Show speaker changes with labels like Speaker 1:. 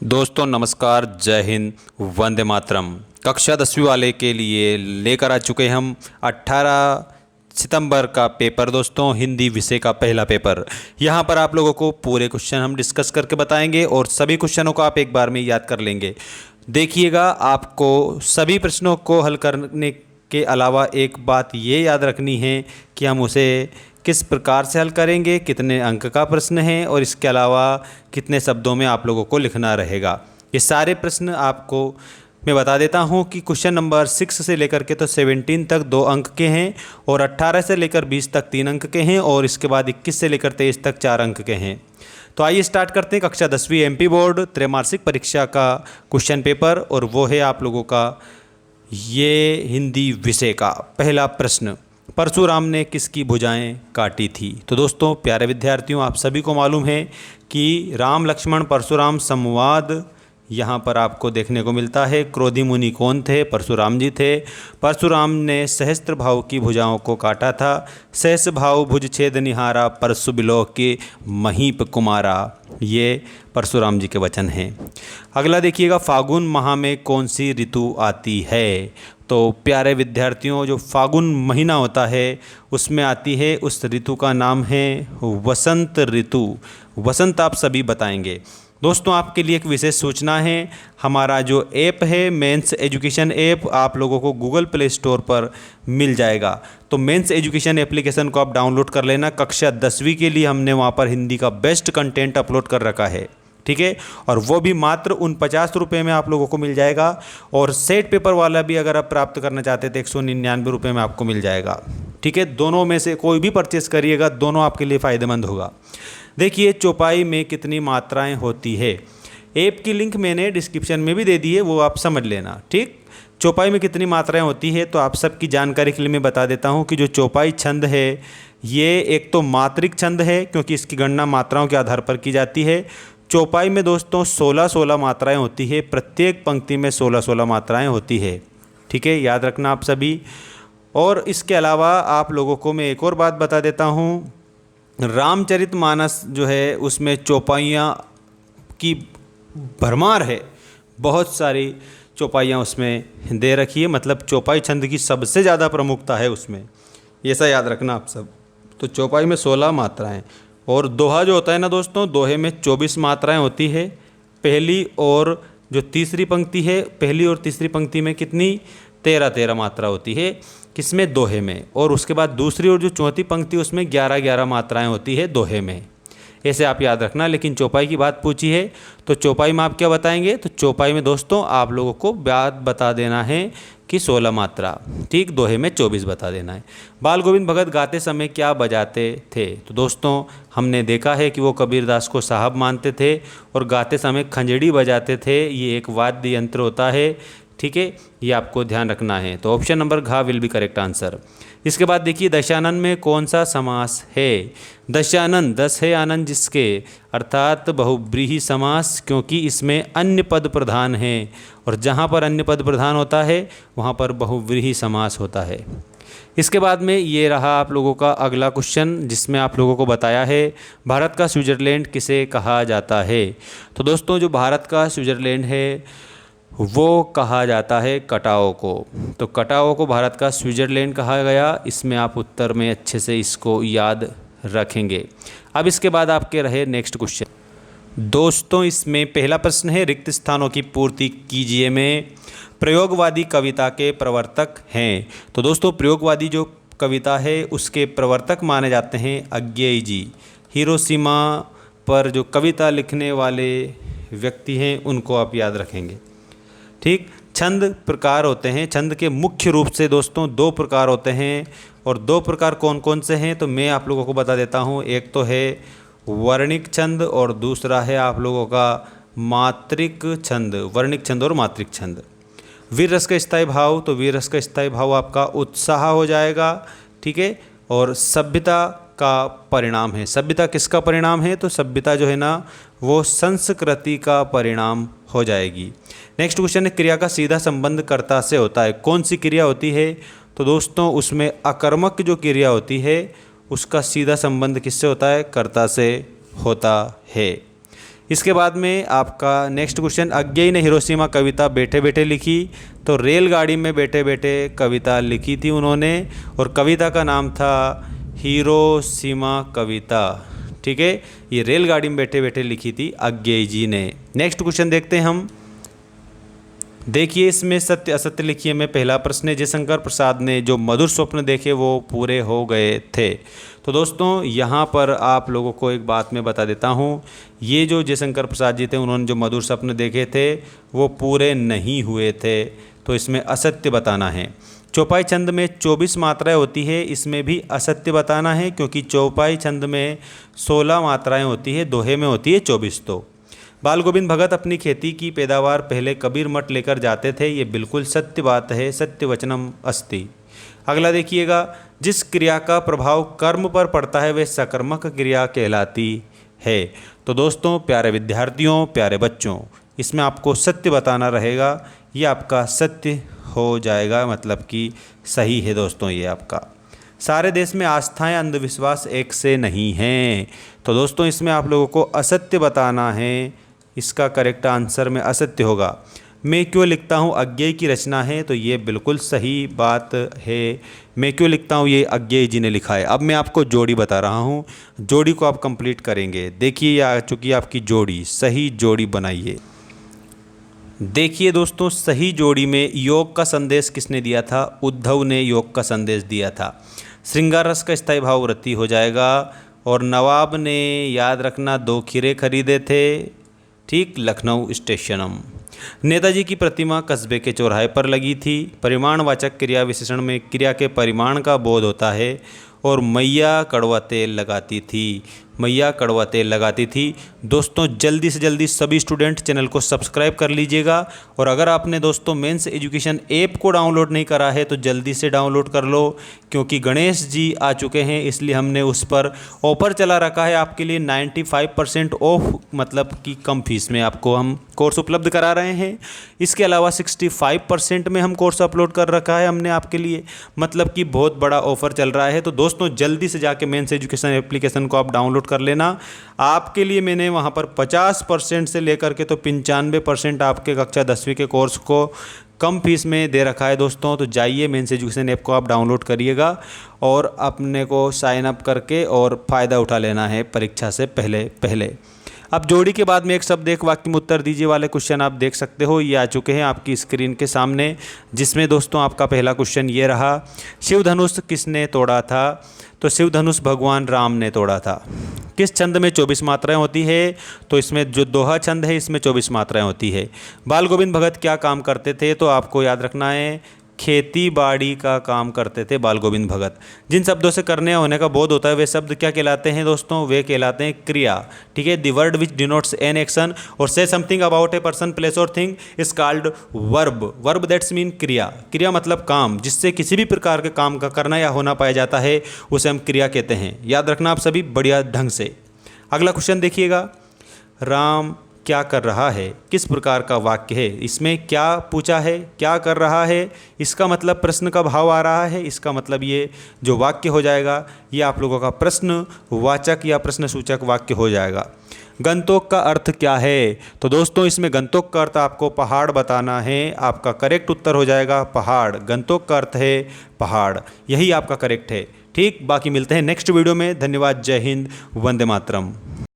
Speaker 1: दोस्तों नमस्कार, जय हिंद, वंदे मातरम। कक्षा 10वीं वाले के लिए लेकर आ चुके हम 18 सितंबर का पेपर। दोस्तों हिंदी विषय का पहला पेपर। यहाँ पर आप लोगों को पूरे क्वेश्चन हम डिस्कस करके बताएंगे और सभी क्वेश्चनों को आप एक बार में याद कर लेंगे। देखिएगा, आपको सभी प्रश्नों को हल करने के अलावा एक बात ये याद रखनी है कि हम उसे किस प्रकार से हल करेंगे, कितने अंक का प्रश्न है और इसके अलावा कितने शब्दों में आप लोगों को लिखना रहेगा। ये सारे प्रश्न आपको मैं बता देता हूँ कि क्वेश्चन नंबर 6 से लेकर के तो 17 तक 2 अंक के हैं और 18 से लेकर 20 तक 3 अंक के हैं और इसके बाद 21 से लेकर 23 तक 4 अंक के हैं। तो आइए स्टार्ट करते हैं कक्षा 10वीं एमपी बोर्ड त्रैमासिक परीक्षा का क्वेश्चन पेपर, और वो है आप लोगों का ये हिंदी विषय का पहला प्रश्न। परशुराम ने किसकी भुजाएं काटी थी? तो दोस्तों प्यारे विद्यार्थियों, आप सभी को मालूम है कि राम लक्ष्मण परशुराम संवाद यहाँ पर आपको देखने को मिलता है। क्रोधी मुनि कौन थे? परशुराम जी थे। परशुराम ने सहस्त्र भाव की भुजाओं को काटा था। सहस भाव भुज छेद निहारा, परशु बिलोह के महीप कुमारा। ये परशुराम जी के वचन हैं। अगला देखिएगा, फागुन माह में कौन सी ऋतु आती है? तो प्यारे विद्यार्थियों, जो फागुन महीना होता है उसमें आती है, उस ऋतु का नाम है वसंत ऋतु। वसंत आप सभी बताएंगे। दोस्तों आपके लिए एक विशेष सूचना है, हमारा जो ऐप है मेंस एजुकेशन ऐप, आप लोगों को गूगल प्ले स्टोर पर मिल जाएगा। तो मेंस एजुकेशन एप्लीकेशन को आप डाउनलोड कर लेना। कक्षा 10वीं के लिए हमने वहाँ पर हिंदी का बेस्ट कंटेंट अपलोड कर रखा है, ठीक है। और वो भी मात्र 49 रुपये में आप लोगों को मिल जाएगा। और सेट पेपर वाला भी अगर आप प्राप्त करना चाहते हैं तो 199 रुपये में आपको मिल जाएगा, ठीक है। दोनों में से कोई भी परचेस करिएगा, दोनों आपके लिए फ़ायदेमंद होगा। देखिए, चौपाई में कितनी मात्राएं होती है? ऐप की लिंक मैंने डिस्क्रिप्शन में भी दे दी है, वो आप समझ लेना, ठीक। चौपाई में कितनी मात्राएं होती है, तो आप सबकी जानकारी के लिए मैं बता देता हूँ कि जो चौपाई छंद है ये एक तो मात्रिक छंद है, क्योंकि इसकी गणना मात्राओं के आधार पर की जाती है। चौपाई में दोस्तों 16-16 मात्राएं होती है, प्रत्येक पंक्ति में 16-16 मात्राएं होती है, ठीक है, याद रखना आप सभी। और इसके अलावा आप लोगों को मैं एक और बात बता देता हूँ, रामचरितमानस जो है उसमें चौपाइयाँ की भरमार है, बहुत सारी चौपाइयाँ उसमें दे रखी है, मतलब चौपाई छंद की सबसे ज़्यादा प्रमुखता है उसमें, ऐसा याद रखना आप सब। तो चौपाई में 16 मात्राएं, और दोहा जो होता है ना दोस्तों, दोहे में 24 मात्राएं होती है। पहली और जो तीसरी पंक्ति है, पहली और तीसरी पंक्ति में कितनी? 13-13 मात्रा होती है, किसमें? दोहे में। और उसके बाद दूसरी और जो चौथी पंक्ति उसमें 11-11 मात्राएं होती है दोहे में, ऐसे आप याद रखना। लेकिन चौपाई की बात पूछी है तो चौपाई में आप क्या बताएंगे? तो चौपाई में दोस्तों आप लोगों को बात बता देना है कि 16 मात्रा, ठीक, दोहे में 24 बता देना है। बाल गोविंद भगत गाते समय क्या बजाते थे? तो दोस्तों हमने देखा है कि वो कबीरदास को साहब मानते थे और गाते समय खंजड़ी बजाते थे। ये एक वाद्य यंत्र होता है, ठीक है, ये आपको ध्यान रखना है। तो ऑप्शन नंबर घ विल बी करेक्ट आंसर। इसके बाद देखिए, दशानन में कौन सा समास है? दशानन, दस है आनंद जिसके, अर्थात बहुब्रीहि समास, क्योंकि इसमें अन्य पद प्रधान है और जहाँ पर अन्य पद प्रधान होता है वहाँ पर बहुव्रीहि समास होता है। इसके बाद में ये रहा आप लोगों का अगला क्वेश्चन, जिसमें आप लोगों को बताया है भारत का स्विट्ज़रलैंड किसे कहा जाता है? तो दोस्तों जो भारत का स्विट्ज़रलैंड है वो कहा जाता है कटाओ को। तो कटाओ को भारत का स्विट्ज़रलैंड कहा गया। इसमें आप उत्तर में अच्छे से इसको याद रखेंगे। अब इसके बाद आपके रहे नेक्स्ट क्वेश्चन। दोस्तों इसमें पहला प्रश्न है, रिक्त स्थानों की पूर्ति कीजिए में प्रयोगवादी कविता के प्रवर्तक हैं। तो दोस्तों प्रयोगवादी जो कविता है उसके प्रवर्तक माने जाते हैं अज्ञेय जी। हिरोशिमा पर जो कविता लिखने वाले व्यक्ति हैं उनको आप याद रखेंगे, ठीक। छंद प्रकार होते हैं, छंद के मुख्य रूप से दोस्तों 2 प्रकार होते हैं, और 2 प्रकार कौन कौन से हैं तो मैं आप लोगों को बता देता हूँ। एक तो है वर्णिक छंद और दूसरा है आप लोगों का मात्रिक छंद, वर्णिक छंद और मात्रिक छंद। वीर रस का स्थायी भाव, तो वीर रस का स्थायी भाव आपका उत्साह हो जाएगा, ठीक है। और सभ्यता का परिणाम है, सभ्यता किसका परिणाम है? तो सभ्यता जो है ना वो संस्कृति का परिणाम हो जाएगी। नेक्स्ट क्वेश्चन है, क्रिया का सीधा संबंध कर्ता से होता है, कौन सी क्रिया होती है? तो दोस्तों उसमें अकर्मक जो क्रिया होती है उसका सीधा संबंध किससे होता है? कर्ता से होता है। इसके बाद में आपका नेक्स्ट क्वेश्चन, अज्ञेय ने हिरोशिमा कविता बैठे बैठे लिखी। तो रेलगाड़ी में बैठे बैठे कविता लिखी थी उन्होंने, और कविता का नाम था हिरोशिमा कविता। ठीक है, ये रेलगाड़ी में बैठे बैठे लिखी थी अज्ञेय जी ने। नेक्स्ट क्वेश्चन देखते हैं हम। देखिए इसमें सत्य असत्य लिखिए में पहला प्रश्न है, जयशंकर प्रसाद ने जो मधुर स्वप्न देखे वो पूरे हो गए थे। तो दोस्तों यहाँ पर आप लोगों को एक बात मैं बता देता हूँ, ये जो जयशंकर प्रसाद जी थे उन्होंने जो मधुर स्वप्न देखे थे वो पूरे नहीं हुए थे, तो इसमें असत्य बताना है। चौपाई छंद में 24 मात्राएं होती है, इसमें भी असत्य बताना है, क्योंकि चौपाई छंद में 16 मात्राएं होती है, दोहे में होती है 24। तो बाल गोविंद भगत अपनी खेती की पैदावार पहले कबीर मठ लेकर जाते थे, ये बिल्कुल सत्य बात है, सत्य वचनम अस्ति। अगला देखिएगा, जिस क्रिया का प्रभाव कर्म पर पड़ता है वह सकर्मक क्रिया कहलाती है। तो दोस्तों प्यारे विद्यार्थियों, प्यारे बच्चों, इसमें आपको सत्य बताना रहेगा, ये आपका सत्य हो जाएगा, मतलब कि सही है दोस्तों ये आपका। सारे देश में आस्थाएं अंधविश्वास एक से नहीं हैं। तो दोस्तों इसमें आप लोगों को असत्य बताना है, इसका करेक्ट आंसर में असत्य होगा। मैं क्यों लिखता हूँ अज्ञेय की रचना है, तो ये बिल्कुल सही बात है। मैं क्यों लिखता हूँ ये अज्ञेय जी ने लिखा है। अब मैं आपको जोड़ी बता रहा हूँ, जोड़ी को आप कंप्लीट करेंगे। देखिए ये आ चुकी है आपकी जोड़ी, सही जोड़ी बनाइए। देखिए दोस्तों सही जोड़ी में योग का संदेश किसने दिया था, उद्धव ने योग का संदेश दिया था। श्रृंगार रस का स्थायी भाव वृद्धि हो जाएगा, और नवाब ने याद रखना 2 खीरे खरीदे थे, ठीक, लखनऊ स्टेशनम। नेताजी की प्रतिमा कस्बे के चौराहे पर लगी थी। परिमाणवाचक क्रिया विशेषण में क्रिया के परिमाण का बोध होता है, और मैया कड़वा तेल लगाती थी, मैया कड़वा तेल लगाती थी। दोस्तों जल्दी से जल्दी सभी स्टूडेंट चैनल को सब्सक्राइब कर लीजिएगा, और अगर आपने दोस्तों मेंस एजुकेशन ऐप को डाउनलोड नहीं करा है तो जल्दी से डाउनलोड कर लो, क्योंकि गणेश जी आ चुके हैं, इसलिए हमने उस पर ऑफ़र चला रखा है आपके लिए 95% ऑफ, मतलब कि कम फीस में आपको हम कोर्स उपलब्ध करा रहे हैं। इसके अलावा 65% में हम कोर्स अपलोड कर रखा है हमने आपके लिए, मतलब कि बहुत बड़ा ऑफ़र चल रहा है। तो दोस्तों जल्दी से जाके मेंस एजुकेशन एप्लीकेशन को आप डाउनलोड कर लेना। आपके लिए मैंने वहाँ पर 50% से लेकर के तो 95% आपके कक्षा 10वीं के कोर्स को कम फीस में दे रखा है दोस्तों। तो जाइए मेंस एजुकेशन ऐप को आप डाउनलोड करिएगा, और अपने को साइन अप करके और फ़ायदा उठा लेना है परीक्षा से पहले। अब जोड़ी के बाद में एक शब्द एक वाक्य में उत्तर दीजिए वाले क्वेश्चन आप देख सकते हो, ये आ चुके हैं आपकी स्क्रीन के सामने, जिसमें दोस्तों आपका पहला क्वेश्चन ये रहा, शिव धनुष किसने तोड़ा था। तो शिव धनुष भगवान राम ने तोड़ा था। किस छंद में 24 मात्राएं होती है, तो इसमें जो दोहा छंद है इसमें 24 मात्राएं होती है। बाल गोविंद भगत क्या काम करते थे, तो आपको याद रखना है खेती बाड़ी का काम करते थे बाल गोविंद भगत। जिन शब्दों से करने या होने का बोध होता है वे शब्द क्या कहलाते हैं दोस्तों, वे कहलाते हैं क्रिया। ठीक है, the word which denotes an action और says something about a person place और thing is called verb. Verb that's mean क्रिया। क्रिया मतलब काम, जिससे किसी भी प्रकार के काम का करना या होना पाया जाता है उसे हम क्रिया कहते हैं। याद रखना आप सभी बढ़िया ढंग से। अगला क्वेश्चन देखिएगा, राम क्या कर रहा है, किस प्रकार का वाक्य है। इसमें क्या पूछा है, क्या कर रहा है, इसका मतलब प्रश्न का भाव आ रहा है, इसका मतलब ये जो वाक्य हो जाएगा ये आप लोगों का प्रश्नवाचक या प्रश्नसूचक वाक्य हो जाएगा। गंतोक का अर्थ क्या है, तो दोस्तों इसमें गंतोक का अर्थ आपको पहाड़ बताना है। आपका करेक्ट उत्तर हो जाएगा पहाड़। गंतोक का अर्थ है पहाड़, यही आपका करेक्ट है। ठीक, बाकी मिलते हैं नेक्स्ट वीडियो में। धन्यवाद, जय हिंद, वंदे मातरम।